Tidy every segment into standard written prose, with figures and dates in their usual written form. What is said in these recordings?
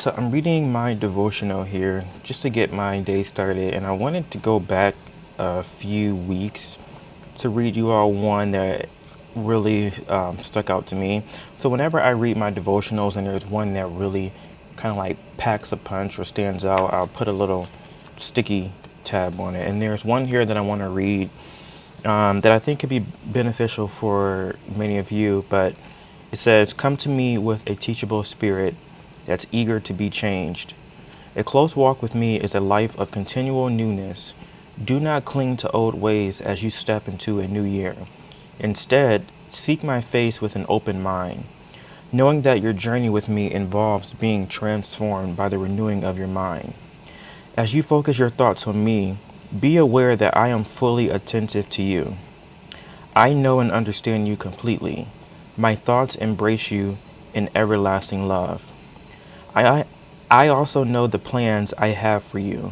So I'm reading my devotional here just to get my day started, and I wanted to go back a few weeks to read you all one that really stuck out to me. So whenever I read my devotionals and there's one that really kind of like packs a punch or stands out, I'll put a little sticky tab on it. And there's one here that I want to read that I think could be beneficial for many of you. But it says, "Come to me with a teachable spirit that's eager to be changed. A close walk with me is a life of continual newness. Do not cling to old ways as you step into a new year. Instead, seek my face with an open mind, knowing that your journey with me involves being transformed by the renewing of your mind. As you focus your thoughts on me, be aware that I am fully attentive to you. I know and understand you completely. My thoughts embrace you in everlasting love. I, I also know the plans I have for you,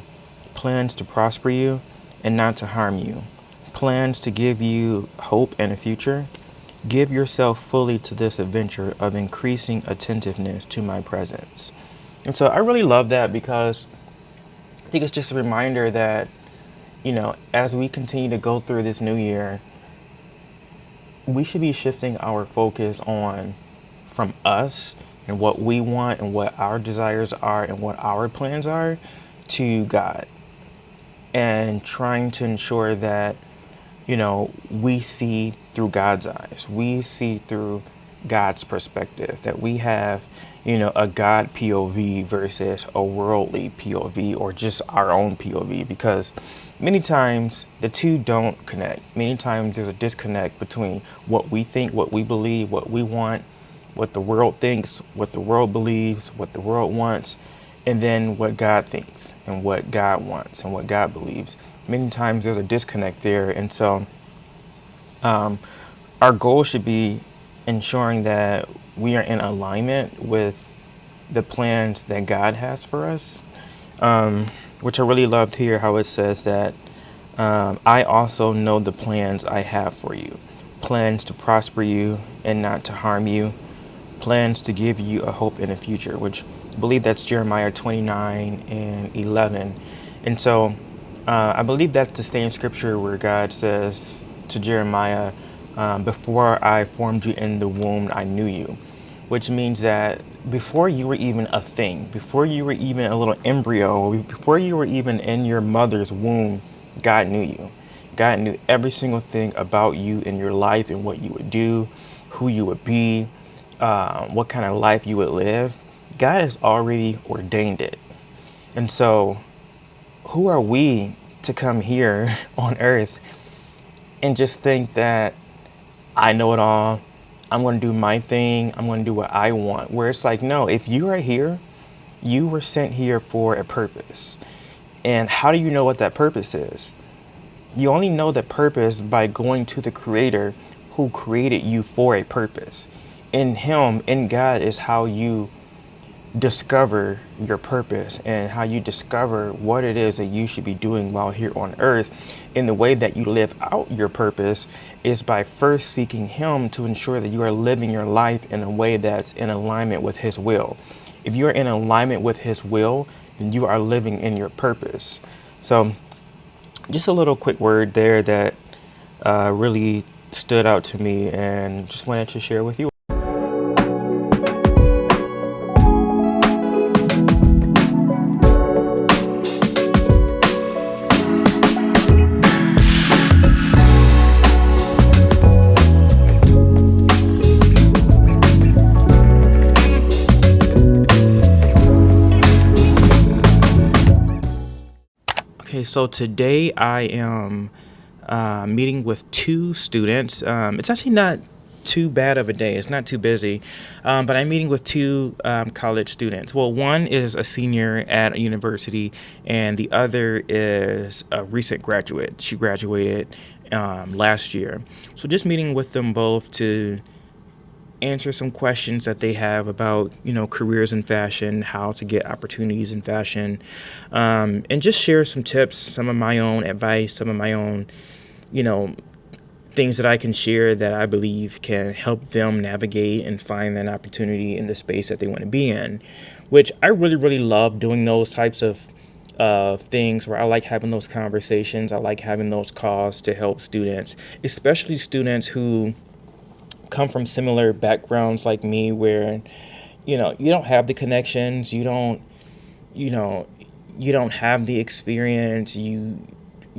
plans to prosper you and not to harm you, plans to give you hope and a future. Give yourself fully to this adventure of increasing attentiveness to my presence." And so I really love that because I think it's just a reminder that, as we continue to go through this new year, we should be shifting our focus on from us and what we want and what our desires are and what our plans are to God, and trying to ensure that we see through God's eyes. We see through God's perspective, that we have, a God POV versus a worldly POV or just our own POV, because many times the two don't connect. Many times there's a disconnect between what we think, what we believe, what we want, what the world thinks, what the world believes, what the world wants, and then what God thinks and what God wants and what God believes. Many times there's a disconnect there. And so our goal should be ensuring that we are in alignment with the plans that God has for us, which I really loved here how it says that I also know the plans I have for you, plans to prosper you and not to harm you, plans to give you a hope in the future, which I believe that's Jeremiah 29:11. And so I believe that's the same scripture where God says to Jeremiah, before I formed you in the womb, I knew you, which means that before you were even a thing, before you were even a little embryo, before you were even in your mother's womb, God knew you. God knew every single thing about you in your life and what you would do, who you would be, what kind of life you would live. God has already ordained it. And so who are we to come here on earth and just think that I know it all, I'm going to do my thing, I'm going to do what I want? Where it's like, no, if you are here, you were sent here for a purpose. And how do you know what that purpose is? You only know the purpose by going to the Creator who created you for a purpose. In Him, in God, is how you discover your purpose and how you discover what it is that you should be doing while here on earth. In the way that you live out your purpose is by first seeking Him to ensure that you are living your life in a way that's in alignment with His will. If you're in alignment with His will, then you are living in your purpose. So just a little quick word there that really stood out to me and just wanted to share with you. Okay, so today I am meeting with two students. It's actually not too bad of a day. It's not too busy, but I'm meeting with two college students. Well, one is a senior at a university, and the other is a recent graduate. She graduated last year. So just meeting with them both to answer some questions that they have about, careers in fashion, how to get opportunities in fashion, and just share some tips, some of my own advice, some of my own, things that I can share that I believe can help them navigate and find an opportunity in the space that they want to be in, which I really, really love doing those types of things where I like having those conversations. I like having those calls to help students, especially students who come from similar backgrounds like me, where you don't have the connections, you know you don't have the experience, you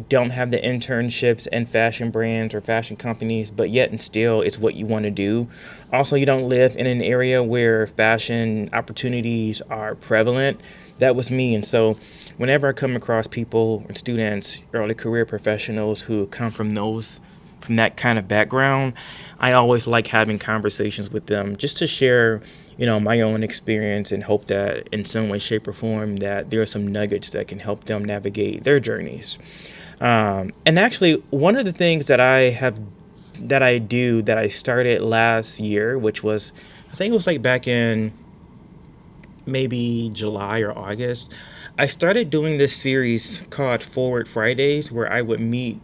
don't have the internships in fashion brands or fashion companies, but yet and still it's what you want to do. Also, you don't live in an area where fashion opportunities are prevalent. That was me. And so whenever I come across people and students, early career professionals who come from that kind of background, I always like having conversations with them just to share, my own experience, and hope that in some way, shape, or form that there are some nuggets that can help them navigate their journeys. And actually, one of the things that I started last year, which was, I think it was like back in maybe July or August, I started doing this series called Forward Fridays, where I would meet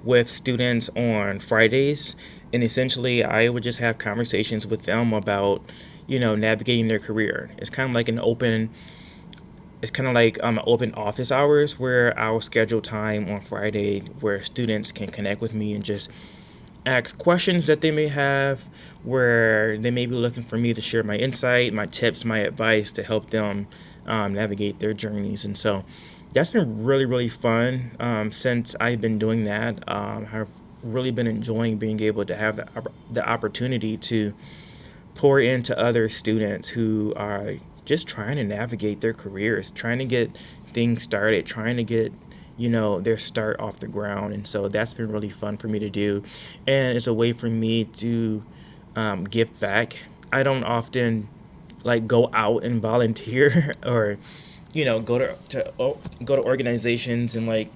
with students on Fridays. And essentially, I would just have conversations with them about, navigating their career. It's kind of like open office hours, where I'll schedule time on Friday where students can connect with me and just ask questions that they may have, where they may be looking for me to share my insight, my tips, my advice to help them navigate their journeys. And so that's been really, really fun since I've been doing that. I've really been enjoying being able to have the opportunity to pour into other students who are just trying to navigate their careers, trying to get things started, trying to get their start off the ground. And so that's been really fun for me to do, and it's a way for me to give back. I don't often like go out and volunteer or go to organizations and like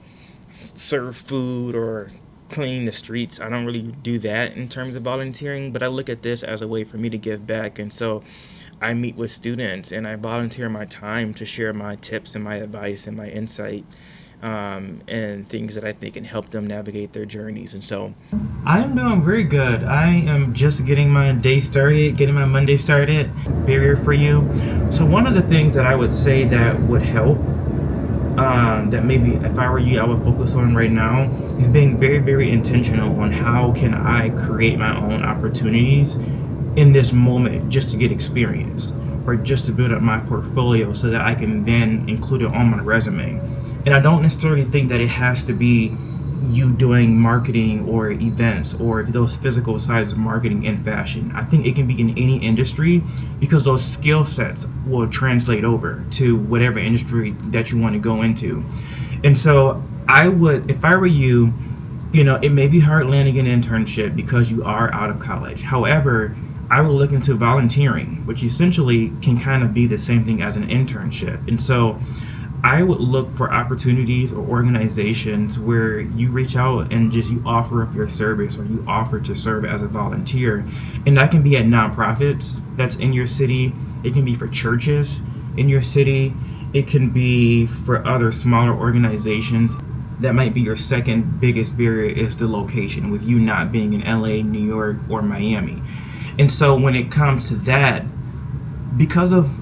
serve food or clean the streets. I don't really do that in terms of volunteering, but I look at this as a way for me to give back. And so I meet with students and I volunteer my time to share my tips and my advice and my insight, and things that I think can help them navigate their journeys. And so I am doing very good. I am just getting my day started, getting my Monday started. Barrier for you. So one of the things that I would say that would help, that maybe if I were you, I would focus on right now, is being very, very intentional on how can I create my own opportunities in this moment just to get experience or just to build up my portfolio so that I can then include it on my resume. And I don't necessarily think that it has to be you doing marketing or events or those physical sides of marketing in fashion. I think it can be in any industry, because those skill sets will translate over to whatever industry that you want to go into. And so I would, if I were you, it may be hard landing an internship because you are out of college. However, I would look into volunteering, which essentially can kind of be the same thing as an internship. And so I would look for opportunities or organizations where you reach out and just you offer up your service, or you offer to serve as a volunteer. And that can be at nonprofits that's in your city. It can be for churches in your city. It can be for other smaller organizations. That might be your second biggest barrier, is the location, with you not being in LA, New York, or Miami. And so when it comes to that, because of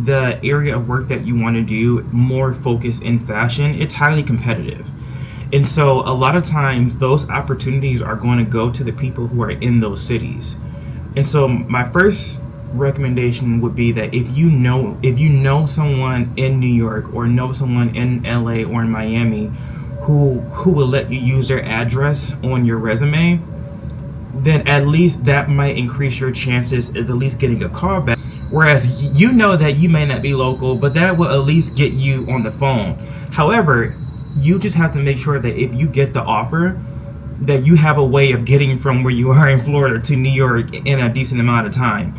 the area of work that you want to do, more focused in fashion, it's highly competitive. And so a lot of times those opportunities are going to go to the people who are in those cities. And so my first recommendation would be that if you know someone in New York or know someone in LA or in Miami who will let you use their address on your resume, then at least that might increase your chances of at least getting a call back. Whereas that you may not be local, but that will at least get you on the phone. However, you just have to make sure that if you get the offer, that you have a way of getting from where you are in Florida to New York in a decent amount of time.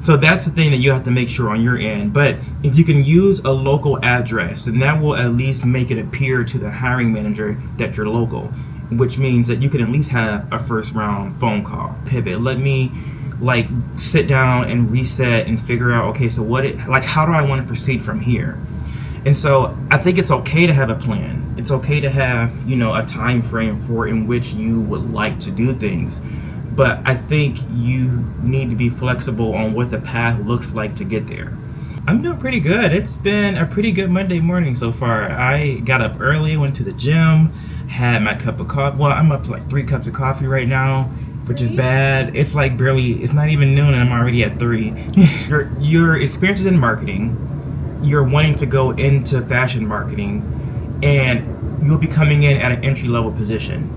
So that's the thing that you have to make sure on your end. But if you can use a local address, then that will at least make it appear to the hiring manager that you're local, which means that you can at least have a first round phone call. Pivot. Let me sit down and reset and figure out, okay, so how do I want to proceed from here? And so I think it's okay to have a plan. It's okay to have, a time frame for in which you would like to do things. But I think you need to be flexible on what the path looks like to get there. I'm doing pretty good. It's been a pretty good Monday morning so far. I got up early, went to the gym, had my cup of coffee. Well, I'm up to like 3 cups of coffee right now, which is bad. It's like it's not even noon and I'm already at 3. Your experiences in marketing, you're wanting to go into fashion marketing, and you'll be coming in at an entry level position.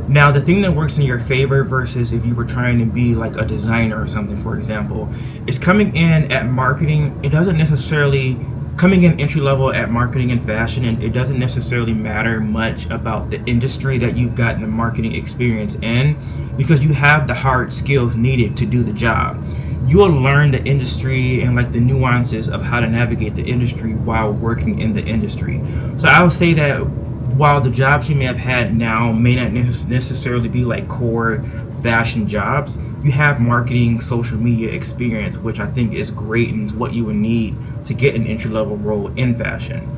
Now, the thing that works in your favor versus if you were trying to be like a designer or something, for example, is coming in at marketing. It doesn't necessarily coming in entry level at marketing and fashion, and it doesn't necessarily matter much about the industry that you've gotten the marketing experience in, because you have the hard skills needed to do the job. You'll learn the industry and like the nuances of how to navigate the industry while working in the industry. So I would say that while the jobs you may have had now may not necessarily be like core fashion jobs, you have marketing, social media experience, which I think is great and is what you would need to get an entry level role in fashion.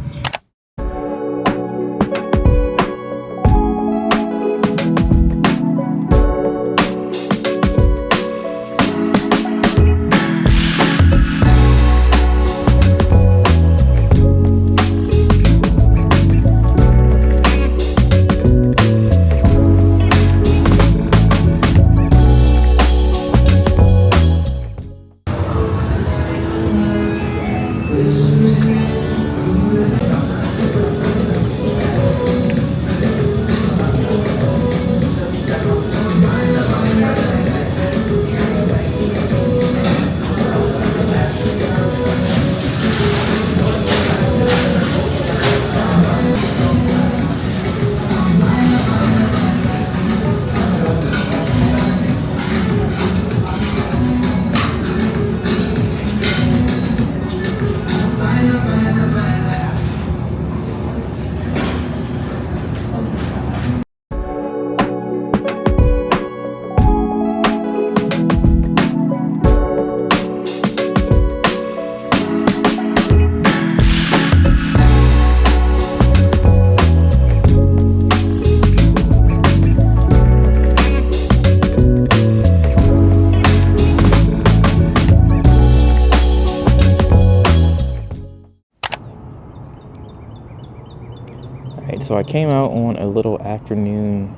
Right, so I came out on a little afternoon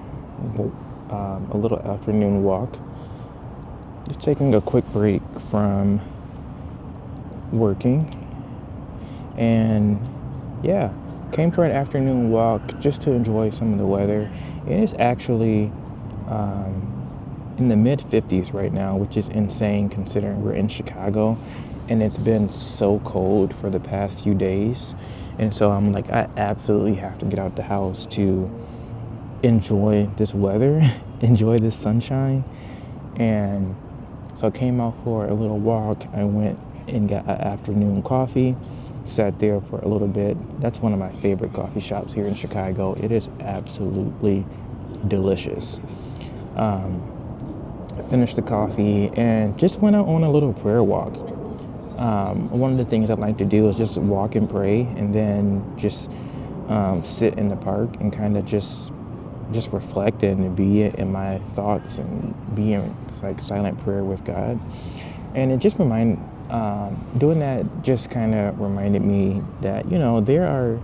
walk, just taking a quick break from working, and yeah, came for an afternoon walk just to enjoy some of the weather. It is actually in the mid 50s right now, which is insane considering we're in Chicago and it's been so cold for the past few days. And so I'm like, I absolutely have to get out the house to enjoy this weather, enjoy this sunshine. And so I came out for a little walk. I went and got an afternoon coffee, sat there for a little bit. That's one of my favorite coffee shops here in Chicago. It is absolutely delicious. I finished the coffee and just went out on a little prayer walk. One of the things I like to do is just walk and pray, and then just sit in the park and kind of just reflect and be in my thoughts and be in like silent prayer with God. And it just doing that just kind of reminded me that, there are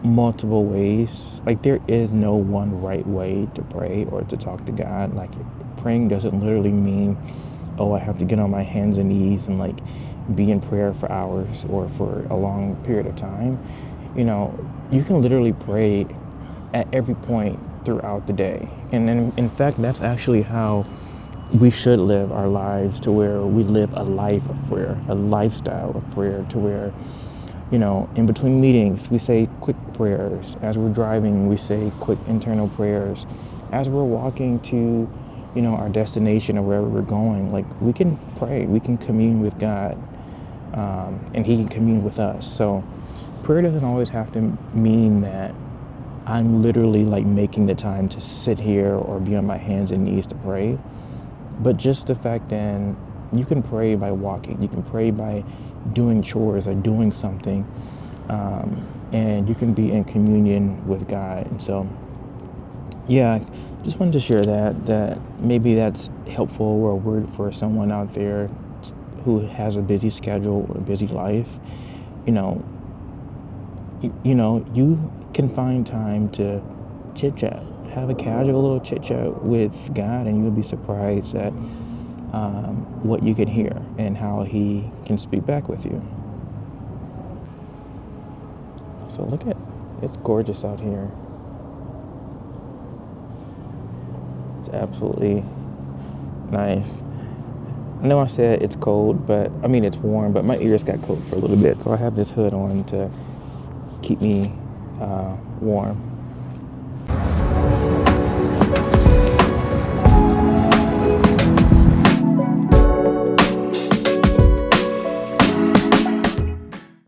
multiple ways. Like, there is no one right way to pray or to talk to God. Like, praying doesn't literally mean, oh, I have to get on my hands and knees and like be in prayer for hours or for a long period of time. You can literally pray at every point throughout the day. And in fact, that's actually how we should live our lives, to where we live a life of prayer, a lifestyle of prayer, to where, in between meetings, we say quick prayers. As we're driving, we say quick internal prayers. As we're walking to, our destination or wherever we're going, like, we can pray, we can commune with God, and He can commune with us. So prayer doesn't always have to mean that I'm literally like making the time to sit here or be on my hands and knees to pray. But just the fact that you can pray by walking, you can pray by doing chores or doing something and you can be in communion with God. And so, yeah, just wanted to share that maybe that's helpful or a word for someone out there who has a busy schedule or a busy life. You know, you can find time to chit chat, have a casual little chit chat with God, and you'll be surprised at what you can hear and how He can speak back with you. So look at, it's gorgeous out here. It's absolutely nice. I know I said it's cold, but I mean it's warm, but my ears got cold for a little bit, so I have this hood on to keep me warm.